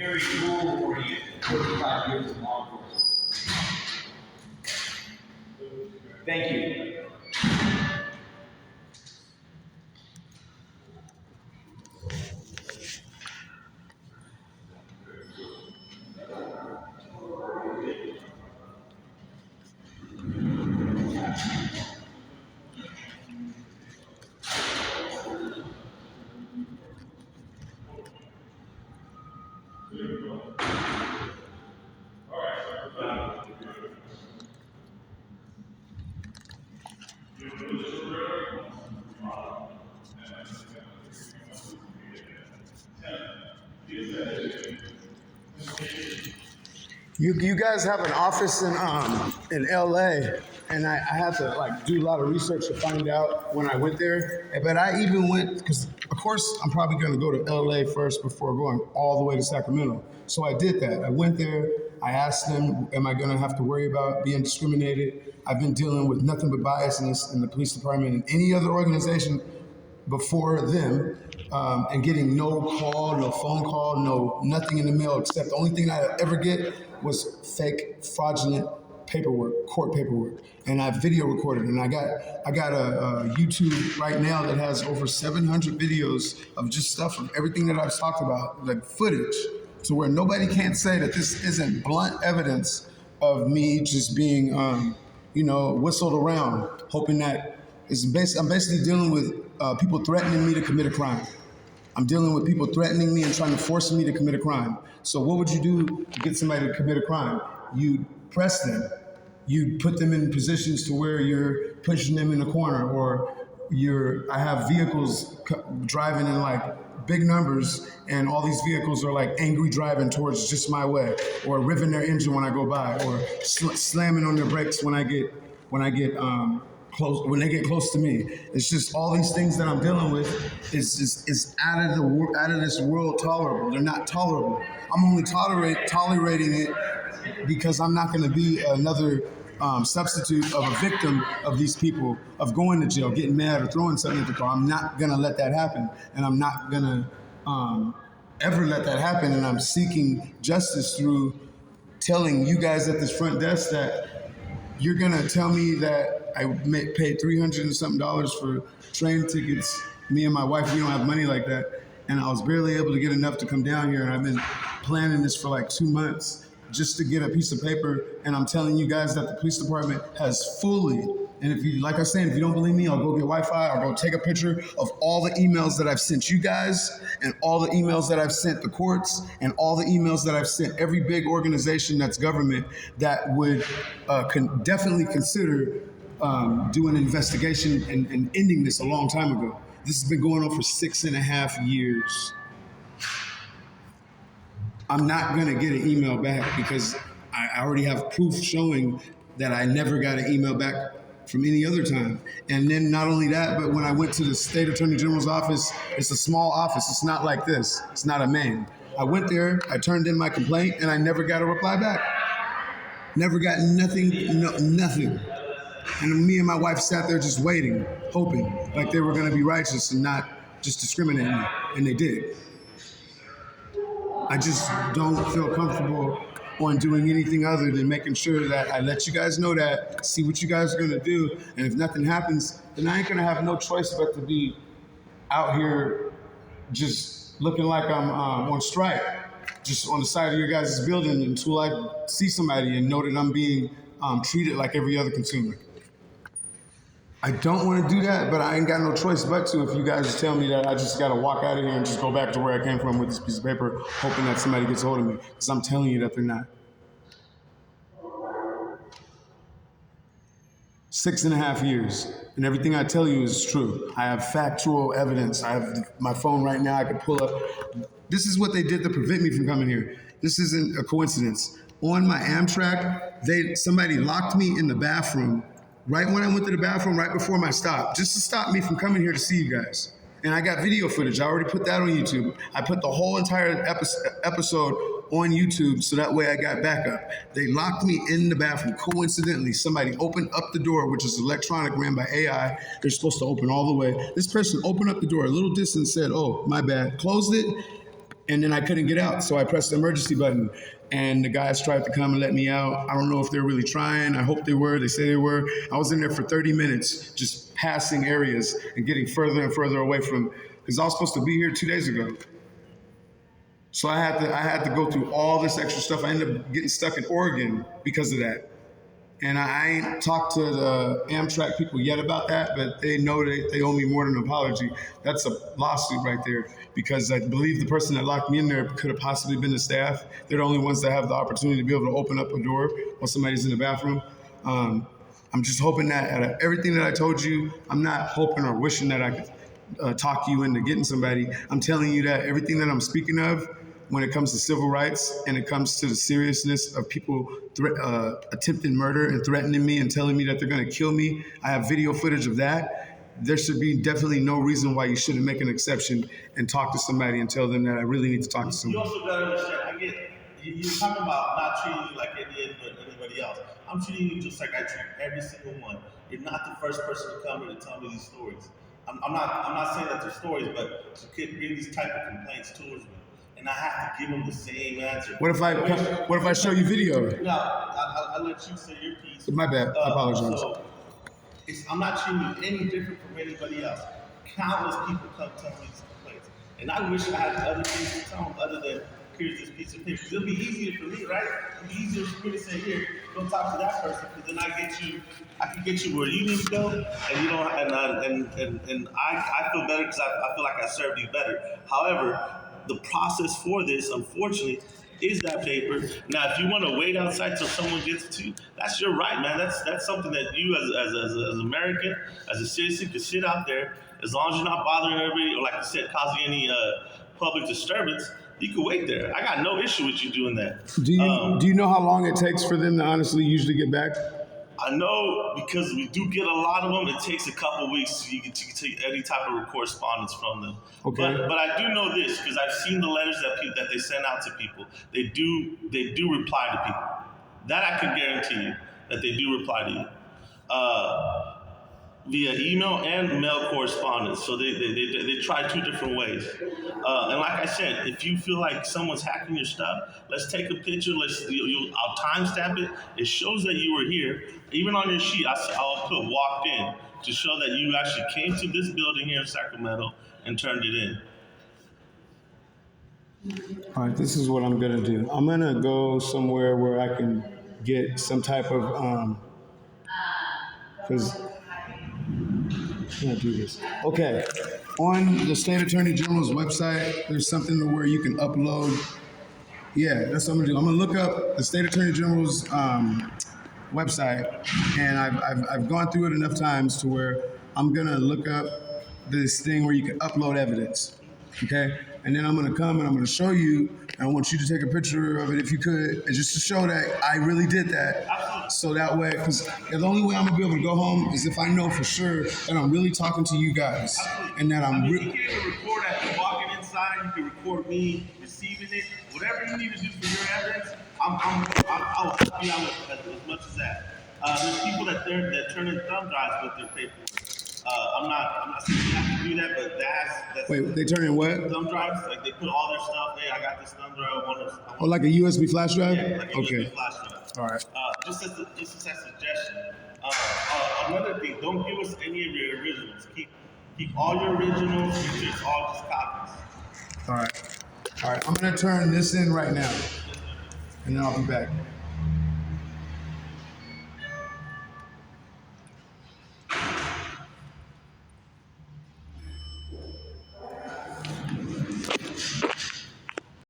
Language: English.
very goal-oriented, 45 years in law enforcement. Thank you. You guys have an office in LA, and I had to like do a lot of research to find out when I went there. But I even went because, of course, I'm probably going to go to LA first before going all the way to Sacramento. So I did that. I went there. I asked them, "Am I going to have to worry about being discriminated?" I've been dealing with nothing but biasness in the police department and any other organization before them, and getting no call, no phone call, nothing in the mail, except the only thing I ever get was fake, fraudulent paperwork, court paperwork. And I video recorded, and I got a YouTube right now that has over 700 videos of just stuff of everything that I've talked about, like footage, to where nobody can't say that this isn't blunt evidence of me just being, whistled around, hoping that I'm basically dealing with people threatening me to commit a crime. I'm dealing with people threatening me and trying to force me to commit a crime. So what would you do to get somebody to commit a crime? You press them. You put them in positions to where you're pushing them in a corner, or I have vehicles driving in like big numbers, and all these vehicles are like angry driving towards just my way, or revving their engine when I go by, or slamming on their brakes when they get close to me. It's just all these things that I'm dealing with is out of this world tolerable. They're not tolerable. I'm only tolerating it because I'm not going to be another substitute of a victim of these people, of going to jail, getting mad, or throwing something at the car. I'm not going to let that happen, and I'm not going to ever let that happen. And I'm seeking justice through telling you guys at this front desk that you're going to tell me that I paid $300 and something for train tickets. Me and my wife, we don't have money like that. And I was barely able to get enough to come down here. And I've been planning this for like 2 months just to get a piece of paper. And I'm telling you guys that the police department has fully, and if you, like I said, if you don't believe me, I'll go get Wi-Fi, or go take a picture of all the emails that I've sent you guys, and all the emails that I've sent the courts, and all the emails that I've sent every big organization that's government that would definitely consider doing an investigation and ending this a long time ago. This has been going on for 6.5 years. I'm not gonna get an email back because I already have proof showing that I never got an email back from any other time. And then not only that, but when I went to the state attorney general's office, it's a small office. It's not like this. It's not a main. I went there, I turned in my complaint, and I never got a reply back. Never got nothing, nothing. And me and my wife sat there just waiting, hoping like they were gonna be righteous and not just discriminate me, and they did. I just don't feel comfortable on doing anything other than making sure that I let you guys know that, see what you guys are gonna do, and if nothing happens, then I ain't gonna have no choice but to be out here just looking like I'm on strike, just on the side of your guys' building until I see somebody and know that I'm being treated like every other consumer. I don't want to do that, but I ain't got no choice but to if you guys tell me that I just got to walk out of here and just go back to where I came from with this piece of paper, hoping that somebody gets a hold of me, because I'm telling you that they're not. 6.5 years, and everything I tell you is true. I have factual evidence. I have my phone right now. I can pull up. This is what they did to prevent me from coming here. This isn't a coincidence. On my Amtrak, somebody locked me in the bathroom right when I went to the bathroom, right before my stop, just to stop me from coming here to see you guys. And I got video footage. I already put that on YouTube. I put the whole entire episode on YouTube so that way I got backup. They locked me in the bathroom. Coincidentally, somebody opened up the door, which is electronic, ran by AI. They're supposed to open all the way. This person opened up the door a little distance, said, "Oh, my bad," closed it, and then I couldn't get out. So I pressed the emergency button, and the guys tried to come and let me out. I don't know if they're really trying. I hope they were. They say they were. I was in there for 30 minutes, just passing areas and getting further and further away from, because I was supposed to be here 2 days ago. So I had to go through all this extra stuff. I ended up getting stuck in Oregon because of that. And I ain't talked to the Amtrak people yet about that, but they know that they owe me more than an apology. That's a lawsuit right there, because I believe the person that locked me in there could have possibly been the staff. They're the only ones that have the opportunity to be able to open up a door while somebody's in the bathroom. I'm just hoping that out of everything that I told you, I'm not hoping or wishing that I could talk you into getting somebody. I'm telling you that everything that I'm speaking of, when it comes to civil rights and it comes to the seriousness of people attempting murder and threatening me and telling me that they're going to kill me, I have video footage of that. There should be definitely no reason why you shouldn't make an exception and talk to somebody and tell them that I really need to talk to You somebody. also gotta understand, I get, you're talking about not treating you like anybody else. I'm treating you just like I treat every single one. You're not the first person to come in and tell me these stories. I'm not saying that they're stories, but to bring these type of complaints towards me. And I have to give them the same answer. What if I show you video? No, I'll let you say your piece. My bad. I apologize. So, I'm not treating you any different from anybody else. Countless people come tell me these complaints. And I wish I had other things to tell them other than, here's this piece of paper. It'll be easier for me, right? It'll be easier for me to say, here, go talk to that person, because then I can get you where you need to go, and you don't, and I feel better because I feel like I served you better. However, the process for this, unfortunately, is that paper. Now, if you want to wait outside till someone gets to you, that's your right, man. That's something that you, as American, as a citizen, can sit out there as long as you're not bothering everybody, or like I said, causing any public disturbance. You can wait there. I got no issue with you doing that. Do you know how long it takes for them to honestly usually get back? I know, because we do get a lot of them. It takes a couple weeks to take any type of correspondence from them. Okay. But I do know this, because I've seen the letters that they send out to people. They do reply to people. That I can guarantee you, that they do reply to you. Via email and mail correspondence. So they try two different ways. And like I said, if you feel like someone's hacking your stuff, let's take a picture. I'll timestamp it. It shows that you were here. Even on your sheet, I'll put walked in to show that you actually came to this building here in Sacramento and turned it in. All right, this is what I'm gonna do. I'm gonna go somewhere where I can get some type of, because I'm gonna do this. Okay, on the State Attorney General's website, there's something where you can upload. Yeah, that's what I'm gonna do. I'm gonna look up the State Attorney General's website, and I've gone through it enough times to where I'm gonna look up this thing where you can upload evidence. Okay, and then I'm gonna come and I'm gonna show you, and I want you to take a picture of it if you could, and just to show that I really did that. So that way, because the only way I'm gonna be able to go home is if I know for sure that I'm really talking to you guys, and that I'm You really. can even record as you're walking inside. You can record me receiving it. Whatever you need to do for your evidence, I'll help you out with as much as that. There's people that turn in thumb drives with their paperwork. I'm not saying you have to do that, but that's Wait, they turn in what? thumb drives. Like they put all their stuff. Hey, I got this thumb drive. Oh, like a USB flash drive? Yeah, like a Okay. USB flash drive. All right. Just as a suggestion. Another thing, don't give us any of your originals. Keep all your originals. It's all just copies. All right. All right. I'm gonna turn this in right now, and then I'll be back.